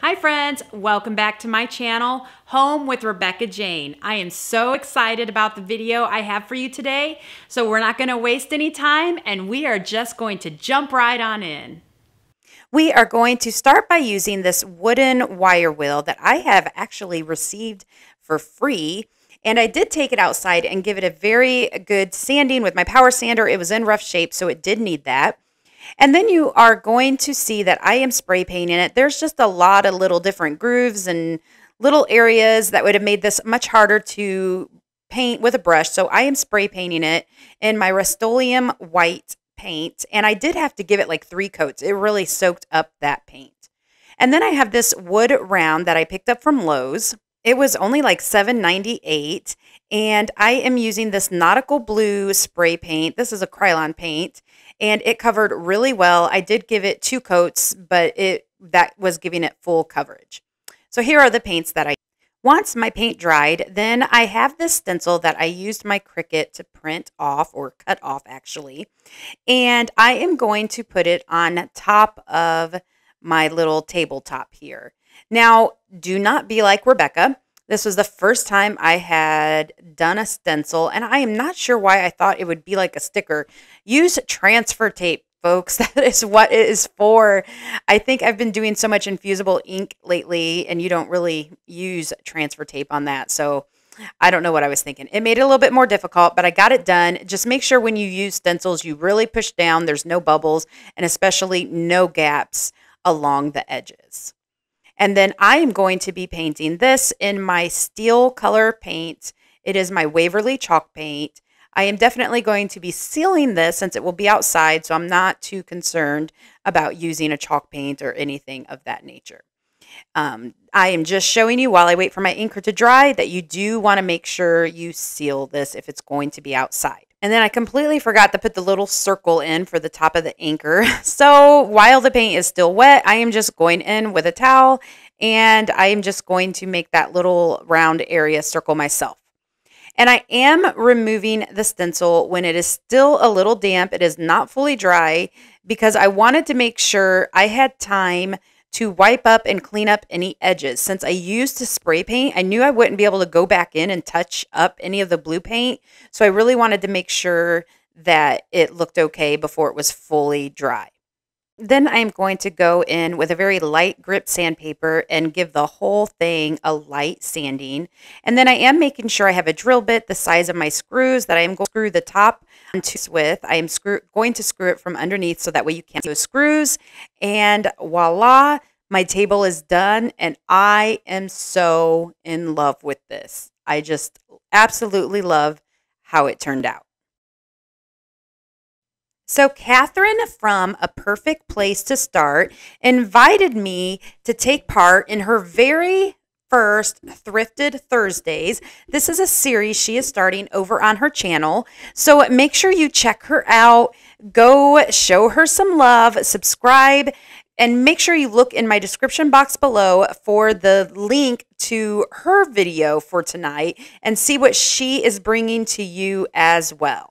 Hi friends, welcome back to my channel, Home with Rebecca Jane. I am so excited about the video I have for you today, so we're not going to waste any time and we are just going to jump right on in. We are going to start by using this wooden wire wheel that I have actually received for free. And I did take it outside and give it a very good sanding with my power sander. It was in rough shape, so it did need that. And then you are going to see that I am spray painting it. There's just a lot of little different grooves and little areas that would have made this much harder to paint with a brush. So I am spray painting it in my Rust-Oleum white paint. And I did have to give it like 3 coats. It really soaked up that paint. And then I have this wood round that I picked up from Lowe's. It was only like $7.98. And I am using this nautical blue spray paint. This is a Krylon paint. And it covered really well. I did give it 2 coats, but that was giving it full coverage. So here are the paints that I used. Once my paint dried, then I have this stencil that I used my Cricut to print off, or cut off actually. And I am going to put it on top of my little tabletop here. Now, do not be like Rebecca. This was the first time I had done a stencil, and I am not sure why I thought it would be like a sticker. Use transfer tape, folks. That is what it is for. I think I've been doing so much infusible ink lately, and you don't really use transfer tape on that. So I don't know what I was thinking. It made it a little bit more difficult, but I got it done. Just make sure when you use stencils, you really push down. There's no bubbles, and especially no gaps along the edges. And then I am going to be painting this in my steel color paint. It is my Waverly chalk paint. I am definitely going to be sealing this since it will be outside, so I'm not too concerned about using a chalk paint or anything of that nature. I am just showing you while I wait for my inker to dry that you do want to make sure you seal this if it's going to be outside. And then I completely forgot to put the little circle in for the top of the anchor. So while the paint is still wet, I am just going in with a towel and I am just going to make that little round area circle myself. And I am removing the stencil when it is still a little damp. It is not fully dry because I wanted to make sure I had time to wipe up and clean up any edges. Since I used to spray paint, I knew I wouldn't be able to go back in and touch up any of the blue paint. So I really wanted to make sure that it looked okay before it was fully dry. Then I'm going to go in with a very light grip sandpaper and give the whole thing a light sanding. And then I am making sure I have a drill bit the size of my screws that I am going to screw the top onto with. I am going to screw it from underneath so that way you can't see those screws. And voila, my table is done and I am so in love with this. I just absolutely love how it turned out. So Catherine from A Perfect Place to Start invited me to take part in her very first Thrifted Thursdays. This is a series she is starting over on her channel. So make sure you check her out. Go show her some love, subscribe, and make sure you look in my description box below for the link to her video for tonight and see what she is bringing to you as well.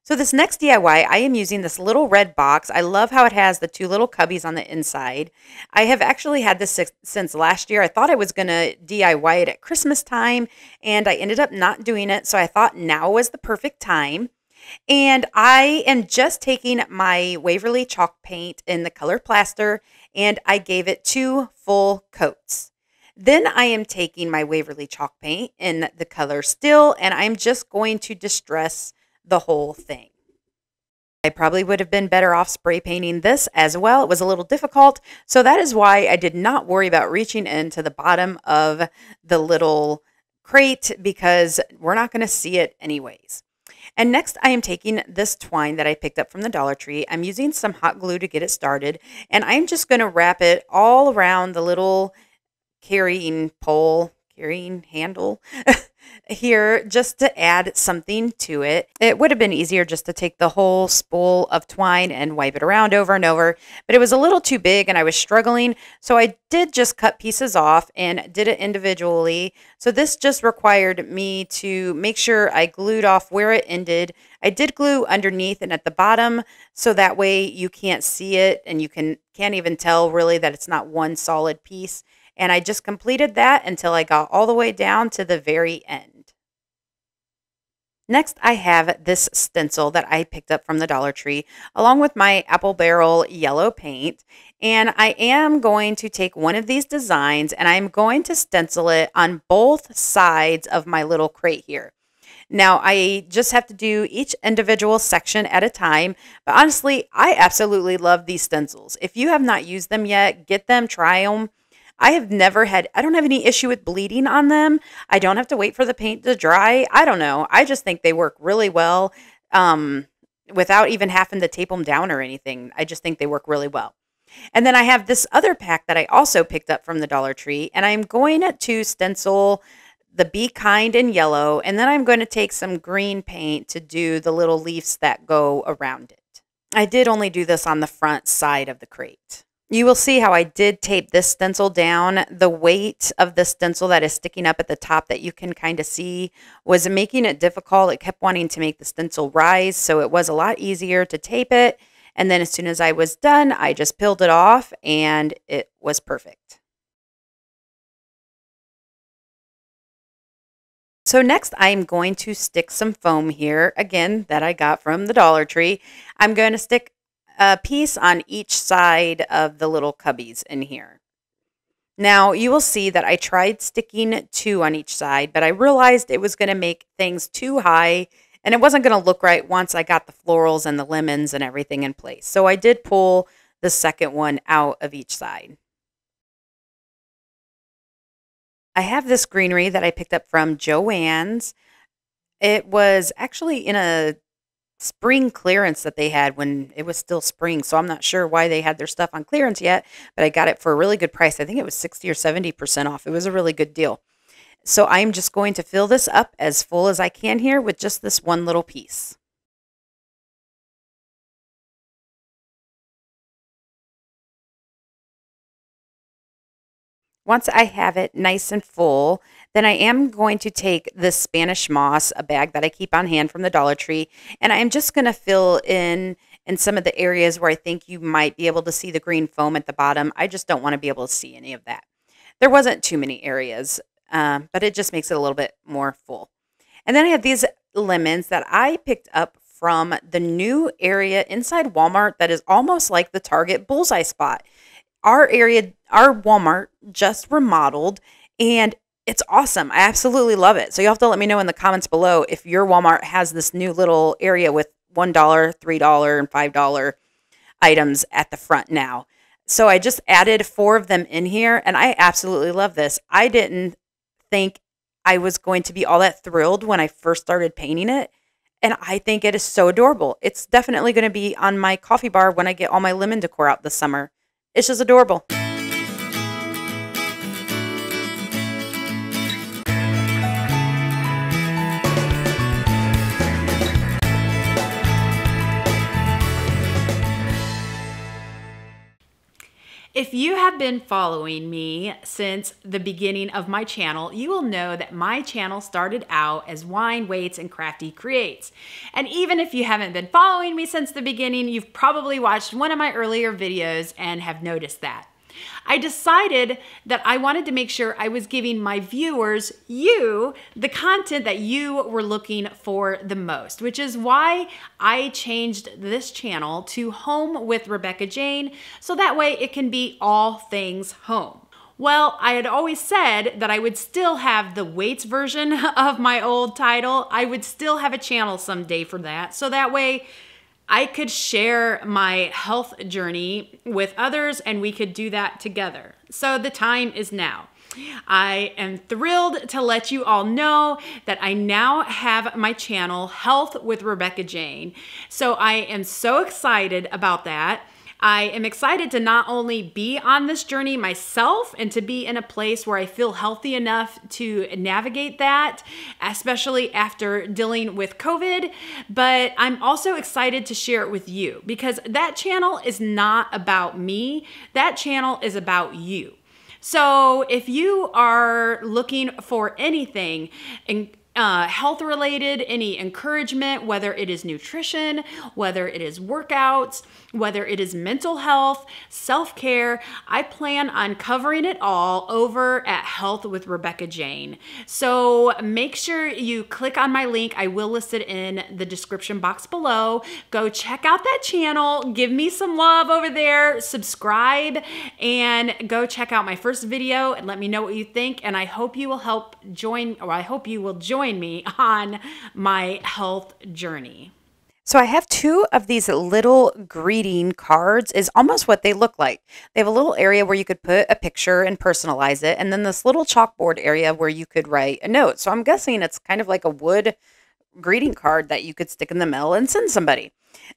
So this next DIY, I am using this little red box. I love how it has the 2 little cubbies on the inside. I have actually had this since last year. I thought I was going to DIY it at Christmas time, and I ended up not doing it. So I thought now was the perfect time. And I am just taking my Waverly chalk paint in the color plaster, and I gave it 2 full coats. Then I am taking my Waverly chalk paint in the color Still, and I'm just going to distress the whole thing. I probably would have been better off spray painting this as well. It was a little difficult, so that is why I did not worry about reaching into the bottom of the little crate because we're not going to see it anyways. And next I am taking this twine that I picked up from the Dollar Tree. I'm using some hot glue to get it started, and I'm just going to wrap it all around the little carrying handle here just to add something to it. It would have been easier just to take the whole spool of twine and wipe it around over and over, but it was a little too big and I was struggling. So I did just cut pieces off and did it individually. So this just required me to make sure I glued off where it ended. I did glue underneath and at the bottom so that way you can't see it and you can't even tell really that it's not one solid piece. And I just completed that until I got all the way down to the very end. Next, I have this stencil that I picked up from the Dollar Tree along with my apple barrel yellow paint. And I am going to take one of these designs and I'm going to stencil it on both sides of my little crate here. Now, I just have to do each individual section at a time, but honestly, I absolutely love these stencils. If you have not used them yet, get them, try them. I don't have any issue with bleeding on them. I don't have to wait for the paint to dry. I don't know. I just think they work really well without even having to tape them down or anything. I just think they work really well. And then I have this other pack that I also picked up from the Dollar Tree, and I'm going to stencil the Be Kind in yellow, and then I'm going to take some green paint to do the little leaves that go around it. I did only do this on the front side of the crate. You will see how I did tape this stencil down. The weight of the stencil that is sticking up at the top that you can kind of see was making it difficult. It kept wanting to make the stencil rise, so it was a lot easier to tape it. And then as soon as I was done, I just peeled it off and it was perfect. So next I'm going to stick some foam here, again, that I got from the Dollar Tree. I'm going to stick a piece on each side of the little cubbies in here. Now you will see that I tried sticking 2 on each side, but I realized it was going to make things too high and it wasn't going to look right once I got the florals and the lemons and everything in place. So I did pull the second one out of each side. I have this greenery that I picked up from Joann's. It was actually in a spring clearance that they had when it was still spring. So I'm not sure why they had their stuff on clearance yet, but I got it for a really good price. I think it was 60 or 70% off. It was a really good deal. So I'm just going to fill this up as full as I can here with just this one little piece. Once I have it nice and full, then I am going to take this Spanish moss, a bag that I keep on hand from the Dollar Tree, and I am just going to fill in some of the areas where I think you might be able to see the green foam at the bottom. I just don't want to be able to see any of that. There wasn't too many areas, but it just makes it a little bit more full. And then I have these lemons that I picked up from the new area inside Walmart that is almost like the Target bullseye spot. Our Walmart just remodeled and it's awesome. I absolutely love it. So you'll have to let me know in the comments below if your Walmart has this new little area with $1, $3, and $5 items at the front now. So I just added 4 of them in here and I absolutely love this. I didn't think I was going to be all that thrilled when I first started painting it. And I think it is so adorable. It's definitely going to be on my coffee bar when I get all my lemon decor out this summer. It's just adorable. If you have been following me since the beginning of my channel, you will know that my channel started out as Wine, Weights, and Crafty Creates. And even if you haven't been following me since the beginning, you've probably watched one of my earlier videos and have noticed that. I decided that I wanted to make sure I was giving my viewers, you, the content that you were looking for the most, which is why I changed this channel to Home with Rebecca Jane, so that way it can be all things home. Well, I had always said that I would still have the weights version of my old title. I would still have a channel someday for that, so that way I could share my health journey with others and we could do that together. So the time is now. I am thrilled to let you all know that I now have my channel, Health with Rebecca Jane. So I am so excited about that. I am excited to not only be on this journey myself and to be in a place where I feel healthy enough to navigate that, especially after dealing with COVID, but I'm also excited to share it with you because that channel is not about me. That channel is about you. So if you are looking for anything health related, any encouragement, whether it is nutrition, whether it is workouts, whether it is mental health, self-care. I plan on covering it all over at Health with Rebecca Jane. So make sure you click on my link. I will list it in the description box below. Go check out that channel. Give me some love over there. Subscribe and go check out my first video and let me know what you think. And I hope you will I hope you will join me on my health journey. So I have two of these little greeting cards is almost what they look like. They have a little area where you could put a picture and personalize it. And then this little chalkboard area where you could write a note. So I'm guessing it's kind of like a wood greeting card that you could stick in the mail and send somebody.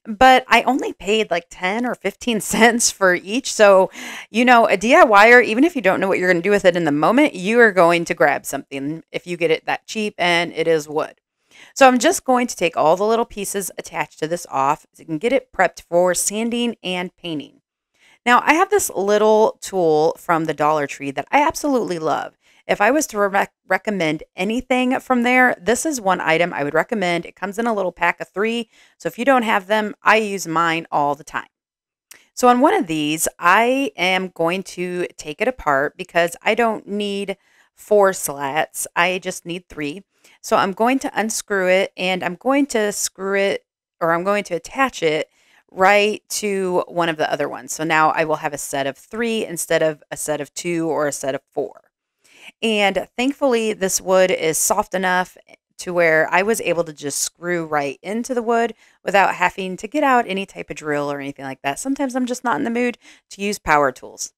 But I only paid like 10 or 15 cents for each. So, you know, a DIYer, even if you don't know what you're going to do with it in the moment, you are going to grab something if you get it that cheap and it is wood. So I'm just going to take all the little pieces attached to this off so you can get it prepped for sanding and painting. Now I have this little tool from the Dollar Tree that I absolutely love. If I was to recommend anything from there, this is one item I would recommend. It comes in a little pack of 3. So if you don't have them, I use mine all the time. So on one of these, I am going to take it apart because I don't need 4 slats. I just need 3. So I'm going to unscrew it and I'm going to screw it, or I'm going to attach it right to one of the other ones. So now I will have a set of 3 instead of a set of 2 or a set of 4. And thankfully this wood is soft enough to where I was able to just screw right into the wood without having to get out any type of drill or anything like that. Sometimes I'm just not in the mood to use power tools.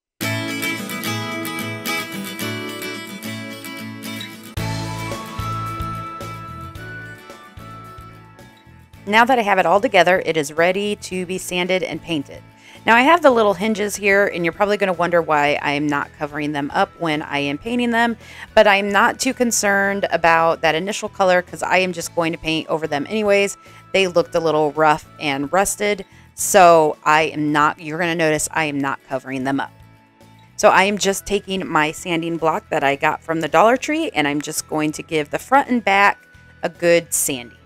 Now that I have it all together, it is ready to be sanded and painted. Now I have the little hinges here, and you're probably going to wonder why I'm not covering them up when I am painting them, but I'm not too concerned about that initial color because I am just going to paint over them anyways. They looked a little rough and rusted, so you're going to notice I am not covering them up. So I am just taking my sanding block that I got from the Dollar Tree, and I'm just going to give the front and back a good sanding.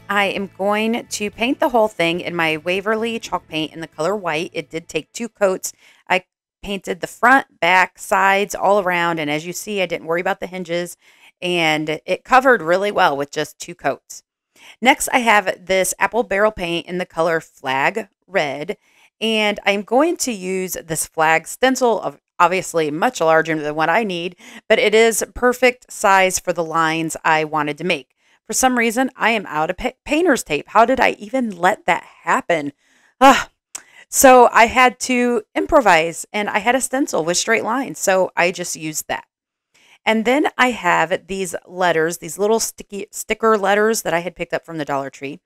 I am going to paint the whole thing in my Waverly chalk paint in the color white. It did take 2 coats. I painted the front, back, sides, all around. And as you see, I didn't worry about the hinges. And it covered really well with just 2 coats. Next, I have this apple barrel paint in the color flag red. And I'm going to use this flag stencil, of obviously much larger than what I need. But it is perfect size for the lines I wanted to make. For some reason, I am out of painter's tape. How did I even let that happen? So I had to improvise, and I had a stencil with straight lines, so I just used that. And then I have these letters, these little sticker letters that I had picked up from the Dollar Tree,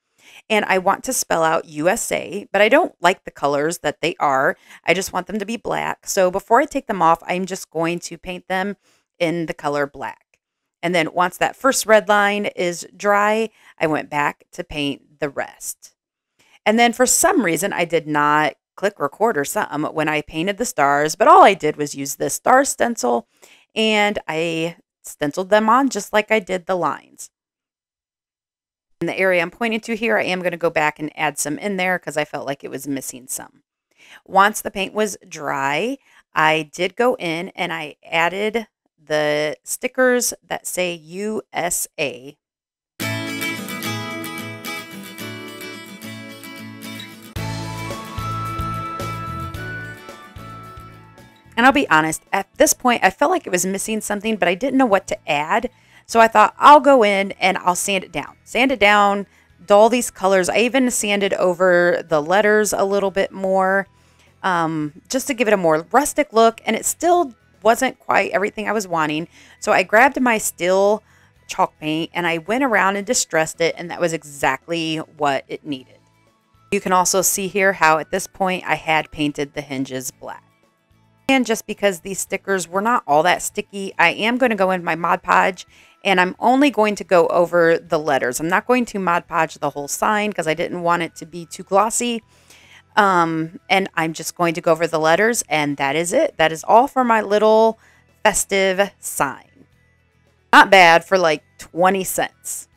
and I want to spell out USA, but I don't like the colors that they are. I just want them to be black. So before I take them off, I'm just going to paint them in the color black. And then once that first red line is dry, I went back to paint the rest. And then for some reason, I did not click record or something when I painted the stars, but all I did was use this star stencil and I stenciled them on just like I did the lines. In the area I'm pointing to here, I am going to go back and add some in there because I felt like it was missing some. Once the paint was dry, I did go in and I added the stickers that say USA. And I'll be honest, at this point, I felt like it was missing something, but I didn't know what to add. So I thought I'll go in and I'll sand it down. Sand it down, dull these colors. I even sanded over the letters a little bit more, just to give it a more rustic look. And it still wasn't quite everything I was wanting. So I grabbed my still chalk paint and I went around and distressed it, and that was exactly what it needed. You can also see here how at this point I had painted the hinges black. And just because these stickers were not all that sticky, I am going to go in my Mod Podge and I'm only going to go over the letters. I'm not going to Mod Podge the whole sign because I didn't want it to be too glossy. And I'm just going to go over the letters, and that is it. That is all for my little festive sign. Not bad for like 20 cents.